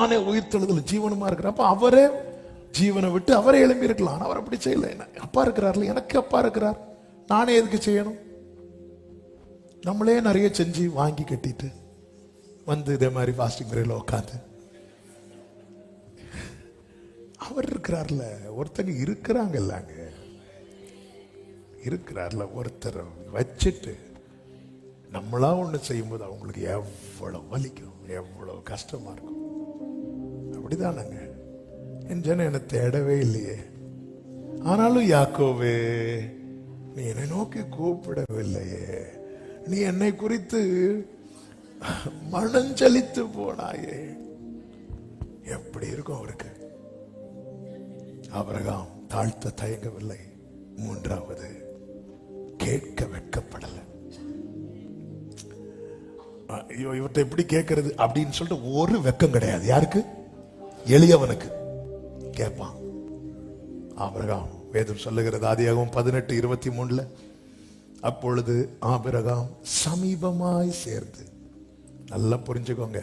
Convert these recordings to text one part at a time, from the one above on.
நானே உயிர்த்தெழுதல் ஜீவனுமா இருக்கிற. அப்ப அவரே ஜீவனை விட்டு அவரே எழும்பி இருக்கலாம். அவர் அப்படி செய்யல. அப்பா இருக்கிறார்ல, எனக்கு அப்பா இருக்கிறார், நானே எதுக்கு செய்யணும்? நம்மளே நிறைய செஞ்சு வாங்கி கட்டிட்டு வந்து இதே மாதிரி ஃபாஸ்டிங் பிரேயர்ல உட்காந்து அவர் இருக்கிறார்ல, ஒருத்தங்க இருக்கிறாங்கல்ல, அங்க இருக்கிறார்ல ஒருத்தர் வச்சுட்டு நம்மளா ஒண்ணு செய்யும்போது அவங்களுக்கு எவ்வளவு வலிக்கும், எவ்வளவு கஷ்டமா இருக்கும். அப்படிதானங்க. என் ஜனம் என்னை தேடவே இல்லையே, ஆனாலும் யாக்கோவே நீ என்னை நோக்கி கூப்பிடவில்லையே, நீ என்னை குறித்து மனஞ்சலித்து போனாயே. எப்படி இருக்கும் அவருக்கு? ஆபிரகாம் தாழ்த்த தயங்கவில்லை. மூன்றாவது, கேட்க வெட்கப்படல. இவர்கிட்ட எப்படி கேட்கறது அப்படின்னு சொல்லிட்டு ஒரு வெக்கம் கிடையாது. யாருக்கு? எளியவனுக்கு கேட்பான். ஆபிரகாம் வேதம் சொல்லுகிறது ஆதியாகமம் 18:23, அப்பொழுது ஆபிரகாம் சமீபமாய் சேர்ந்து. நல்லா புரிஞ்சுக்கோங்க,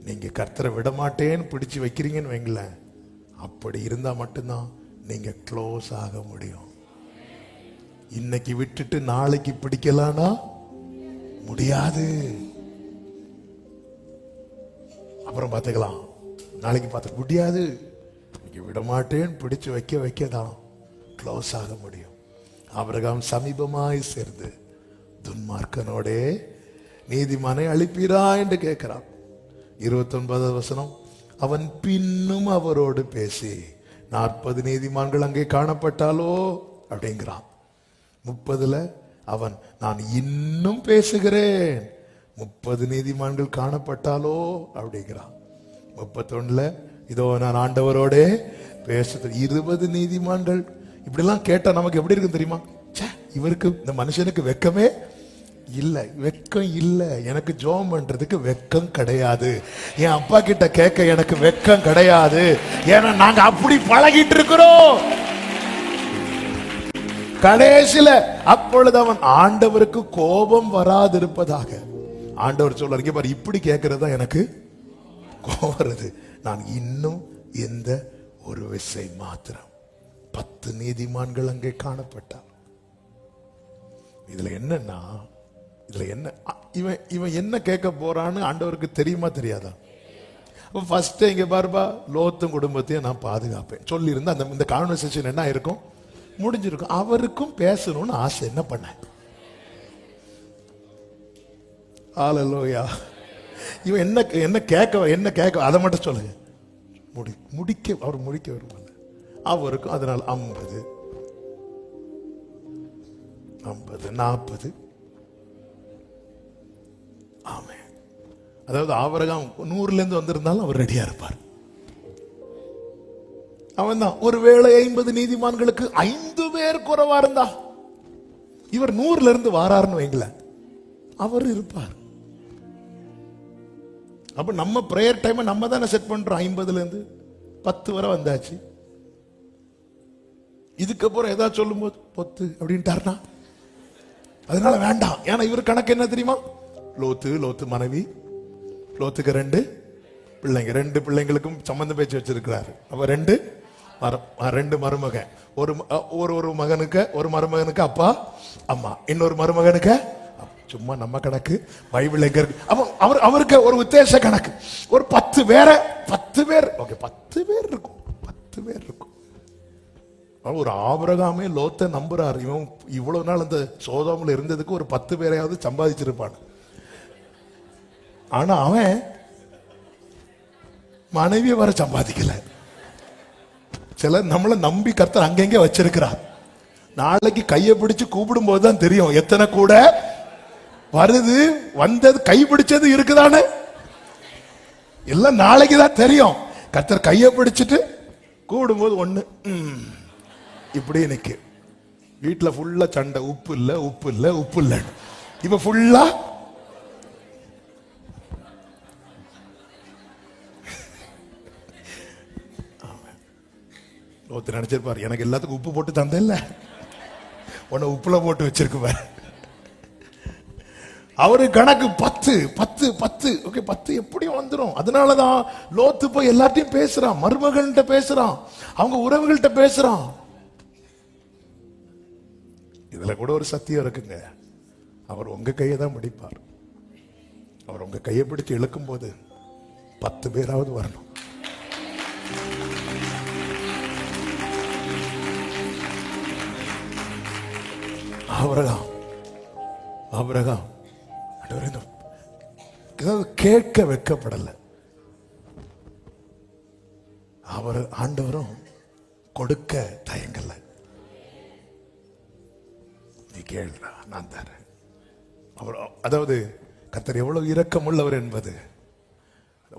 நீங்க கர்த்தரை விட மாட்டேன்னு பிடிச்சு வைக்கிறீங்கன்னு வைங்களேன், அப்படி இருந்தா மட்டும்தான் நீங்க க்ளோஸ் ஆக முடியும். இன்னைக்கு விட்டுட்டு நாளைக்கு பிடிக்கலானா முடியாது. அப்புறம் பார்த்துக்கலாம், நாளைக்கு பார்த்து முடியாது. விட மாட்டேன்னு பிடிச்சு வைக்கதான் க்ளோஸ் ஆக முடியும். ஆபிரகாம் சமீபமாய் சேர்ந்து துன்மார்க்கனோடே நீதிமானை அழிப்பீரா என்று கேட்கிறான். 29வது வசனம், அவன் பின்னும் அவரோடு பேசி 40 நீதிமான்கள் அங்கே காணப்பட்டாலோ அப்படிங்கிறான். 30ல அவன் நான் இன்னும் பேசுகிறேன் 30 நீதிமான்கள் காணப்பட்டாலோ அப்படிங்கிறான். 31ல இதோ நான் ஆண்டவரோட பேசுது 20 நீதிமான்கள். இப்படிலாம் கேட்டா நமக்கு எப்படி இருக்கு தெரியுமா? இவருக்கு, இந்த மனுஷனுக்கு வெக்கமே இல்லை, வெக்கம் இல்லை. எனக்கு ஜெபம் பண்றதுக்கு வெக்கம் கிடையாது, என் அப்பா கிட்ட கேட்க எனக்கு வெக்கம் கிடையாது. ஏன்னா நாங்க அப்படி பழகிட்டு இருக்கிறோம். கடைசியில அப்பொழுது அவன் ஆண்டவருக்கு கோபம் வராதிருப்பதாக. ஆண்டவர் சொல்றாரு, பாரு இப்படி கேட்கறதா எனக்கு கோபம் வருது. நான் இன்னும் எந்த ஒரு விசை மாத்திரம் 10 நீதிமான்கள் அங்கே காணப்பட்டார். இதுல என்னன்னா, இதுல என்ன, இவன் என்ன கேட்க போறான்னு ஆண்டவருக்கு தெரியுமா தெரியாதா? அப்ப ஃபர்ஸ்ட் இங்க பாருப்பா, லோத்தும் குடும்பத்தையும் நான் பாதுகாப்பேன் சொல்லி இருந்தா இந்த கான்வர்சேஷன் என்ன இருக்கும்? முடிஞ்சிருக்கும். அவருக்கும் பேசணும்னு ஆசை. என்ன பண்ண? ஹல்லேலூயா. இவன் என்ன கேட்க அதை மட்டும் சொல்லுங்க. அவர் முடிக்க வருவாங்க. அவருக்கும் அதனால் 50 40. ஆமே. அதாவது ஆபிரகாம் 100ல இருந்து வந்திருந்தாலும் அவர் ரெடியா இருப்பார். அவன் தான் ஒருவேளை 50 நீதிமான்களுக்கு 5 பேர் குறைவா இருந்தா, இவர் 100ல இருந்து வாராருன்னு வைங்கள, அவர் இருப்பார். அப்ப நம்ம பிரேயர் டைம் நம்ம தானே செட் பண்றோம். 50ல இருந்து 10 வரை வந்தாச்சு. இதுக்கப்புறம் ஏதாவது சொல்லும் போது பொத்து அப்படின்ட்டாருனா அதனால வேண்டாம். ஏன்னா இவர் கணக்கு என்ன தெரியுமா? லோத்து மனைவி, லோத்துக்கு 2 பிள்ளைங்க, 2 பிள்ளைங்களுக்கும் சம்பந்தம் பேச்சு வச்சிருக்கிறாரு. அப்ப 2 மருமகன், ஒரு மகனுக்கு, ஒரு மருமகனுக்கு அப்பா அம்மா, இன்னொரு மருமகனுக்கு. சும்மா நம்ம கணக்கு பைபிள் எங்க இருக்கு? அவருக்கு ஒரு உத்தேச கணக்கு. ஒரு 10 பேர் ஓகே, 10 பேர் இருக்கும். 10 பேர் இருக்கும். ஒரு ஆபிரகாமே லோத்தை நம்புறாரு. இவன் இவ்வளவு நாள் அந்த சோதோமில் இருந்ததுக்கு ஒரு 10 பேரையாவது சம்பாதிச்சிருப்பான். ஆனா அவன் மனைவியை வர சம்பாதிக்கல. சிலர் நம்மளை நம்பி கர்த்தர் அங்கெங்க வச்சிருக்கிறார். நாளைக்கு கையை பிடிச்சு கூப்பிடும் போதுதான் தெரியும் எத்தனை கூட வருது, வந்தது, கைப்பிடிச்சது இருக்குதானே, எல்லாம் நாளைக்கு தான் தெரியும். கர்த்தர் கையை பிடிச்சிட்டு கூடும்போது 1 இப்படி நிக்கு. வீட்டுல ஃபுல்லா சண்டை, உப்பு இல்ல. இப்ப ஃபுல்லா ஒருத்தர் நினைச்சிருப்பார், எனக்கு எல்லாத்துக்கும் உப்பு போட்டு தந்த இல்ல, உன்னை உப்புல போட்டு வச்சிருக்கு. அவரு கணக்கு 10 10 10. ஓகே, 10 எப்படியும் வந்துடும். அதனாலதான் லோத்து போய் எல்லாத்தையும் பேசுறான், மருமகள்கிட்ட பேசுறான், அவங்க உறவுகள்கிட்ட பேசுறான். இதுல கூட ஒரு சத்தியம் இருக்குங்க. அவர் உங்க கையை தான் பிடிப்பார். அவர் உங்க கையை பிடிச்சு இழுக்கும் போது 10 பேராவது வரணும். ஆபிரகாம் கேட்க வைக்கப்படல. அவர் ஆண்டவரும் கொடுக்க தயங்கல. நீ கேள்றா, நான் தரேன். அவர் அதாவது கர்த்தர் எவ்வளவு இரக்கம் உள்ளவர் என்பது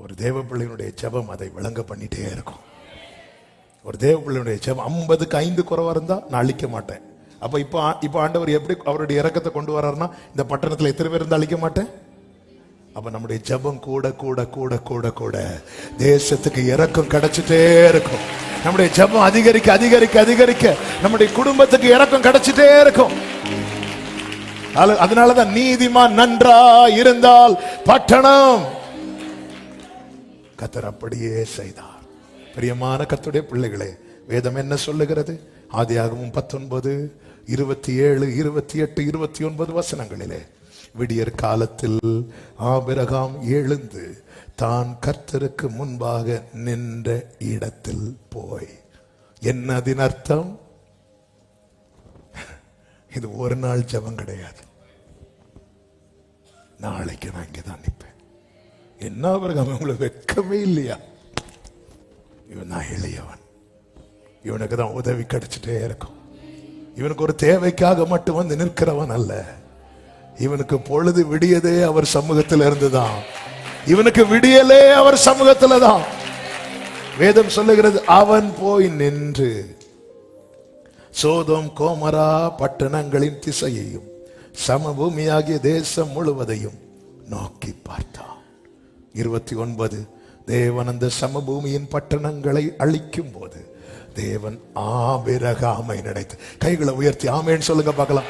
ஒரு தேவ பிள்ளையினுடைய ஜெபம் அதை விளங்க பண்ணிட்டே இருக்கும். ஒரு தேவ பிள்ளையினுடைய ஜெபம் 50க்கு 5 குறைவா இருந்தா நான் அழிக்க மாட்டேன். அப்ப இப்ப ஆண்டவர் எப்படி அவருடைய இரக்கத்தை கொண்டு வர்றாருன்னா, இந்த பட்டணத்துல எத்தனை பேர் இருந்தா அழிக்க மாட்டேன். அப்ப நம்முடைய ஜெபம் கூட கூட கூட கூட கூட தேசத்துக்கு இரக்கம் கிடைச்சிட்டே இருக்கும். நம்முடைய ஜெபம் அதிகரிக்க அதிகரிக்க அதிகரிக்க நம்முடைய குடும்பத்துக்கு இரக்கம் கிடைச்சிட்டே இருக்கும். அதனாலதான் நீதிமான் நன்றா இருந்தால் பட்டணம். கர்த்தர் அப்படியே செய்தார். பிரியமான கர்த்தருடைய பிள்ளைகளே, வேதம் என்ன சொல்லுகிறது? ஆதியாகமம் 19 27 28 29 வசனங்களிலே, விடியற் காலத்தில் ஆபிரகாம் எழுந்து தான் கர்த்தருக்கு முன்பாக நின்ற இடத்தில் போய். என்னதின் அர்த்தம்? இது ஒரு நாள் ஜெபம் கிடையாது. நாளைக்கு நான் இங்கதான் நிற்பேன். என்ன ஆபிரகாம், உங்களுக்கு வெட்கமே இல்லையா? இவன் நான் எளியவன், இவனுக்கு தான் உதவி கிடைச்சிட்டே இருக்கும். இவனுக்கு ஒரு தேவைக்காக மட்டும் வந்து நிற்கிறவன் அல்ல. இவனுக்கு பொழுது விடியதே அவர் சமூகத்தில் இருந்துதான். இவனுக்கு விடியலே அவர் சமூகத்துல தான். வேதம் சொல்லுகிறது, அவன் போய் நின்று சோதோம் கோமரா பட்டணங்களின் திசையையும் சமபூமியாகிய தேசம் முழுவதையும் நோக்கி பார்த்தான். 29, தேவன் அந்த சமபூமியின் பட்டணங்களை அழிக்கும் போது தேவன் ஆபிரகாமை நினைத்து. கைகளை உயர்த்தி ஆமேன்னு சொல்லுங்க பார்க்கலாம்.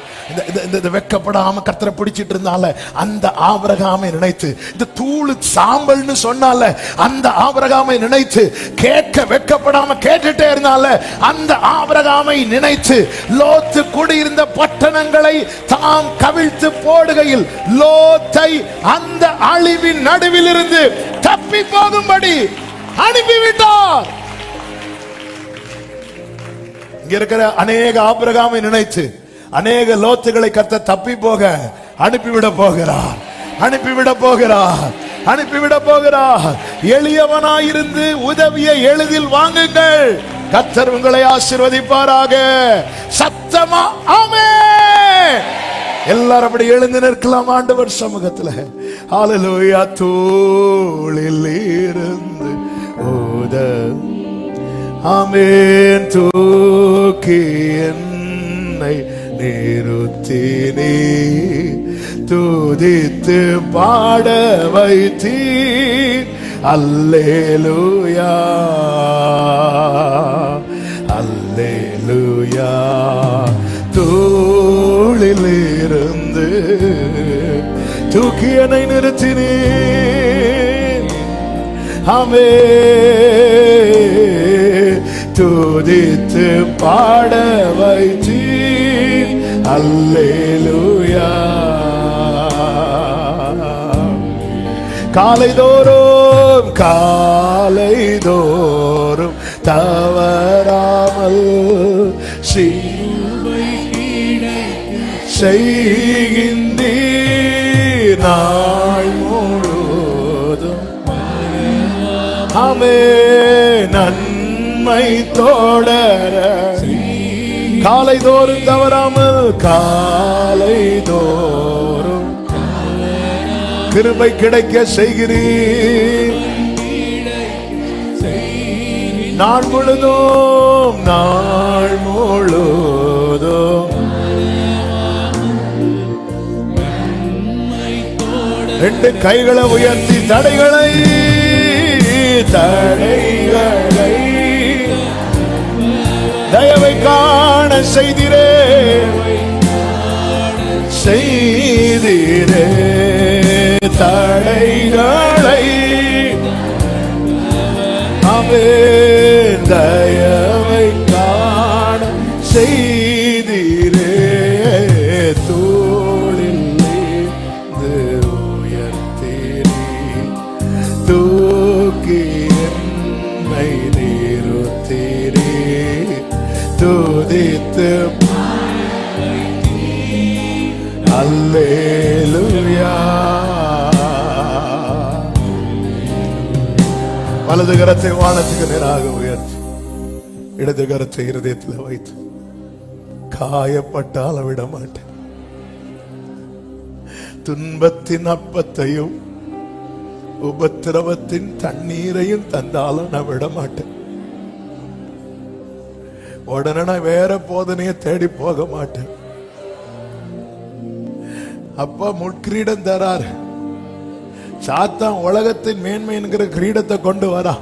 இந்த வெக்கப்படாம கர்த்தரை பிடிச்சிட்டு இருந்தால அந்த ஆபிரகாமை நினைத்து, இந்த தூளு சாம்பல்னு சொன்னால அந்த ஆபிரகாமை நினைத்து, கேட்க வெக்கப்படாம கேட்டுட்டே இருந்தால அந்த ஆபிரகாமை நினைத்து, லோத்து குடியிருந்த பட்டணங்களை தாம் கவிழ்த்து போடுகையில் லோத்தை அந்த அழிவின் நடுவில் இருந்து தப்பி போகும்படி அனுப்பிவிட்டார். இங்க இருக்கிற அநேக ஆபிரகாமை நினைத்து அநேக லோத்துகளை கர்த்தர் தப்பி போக அனுப்பிவிட போகிறார். அனுப்பிவிட போகிறார். அனுப்பிவிட போகிறார். எளியவனாயிருந்து உதவியை எளிதில் வாங்குங்கள். கர்த்தர் உங்களை ஆசீர்வதிப்பாராக. சத்தமா ஆமென். எல்லாரும் அப்படி எழுந்து நிற்கலாம் ஆண்டவர் சமூகத்துல. ஹல்லேலூயா. தோளில் இருந்து உதவி ஆமென். தூக்கி என்னை நிறுத்தினீ, துதித்து பாட வைத்தீர். அல்லேலூயா அல்லேலூயா. தோளில் இருந்து தூக்கி என்னை நிறுத்தினீர். ஆமென். துதித்து பாட வைத்தீர். அல்லேலூயா. காலைதோறும் காலைதோறும் தவறாமல் சிலுவை செய்கின்றீர். நாள் முழுவதும் ஆமென். நன்மை தொடர காலைதோறும் தவறாமல் காலைதோறும் கிருபை கிடைக்க செய்கிறீர். நாள் முழுதும் நாள் முழுதும் ரெண்டு கைகளை உயர்த்தி தடைகளை தயவை காண செய்திரே செய்திரே. தடைகளை தயவை காண செய்தீரே. தோளில் உயர்த்தீரே, தூக்கி என்னை நிறுத்தீரே. துதித்து அல்லேலூயா. வலது கரத்தை வானத்துக்கு நேராக உயர்த்தி இடது கரத்தை இருதயத்தில் வைத்து, காயப்பட்டால் விட மாட்டேன், துன்பத்தின் அப்பத்தையும் உபத்திரவத்தின் தண்ணீரையும் தந்தாலும் நான் விட மாட்டேன். உடனே நான் வேற போதனையை தேடி போக மாட்டேன். அப்பா முட்கிரீடம் தராரு. சாத்தான் உலகத்தின் மேன்மை என்கிற கிரீடத்தை கொண்டு வரா.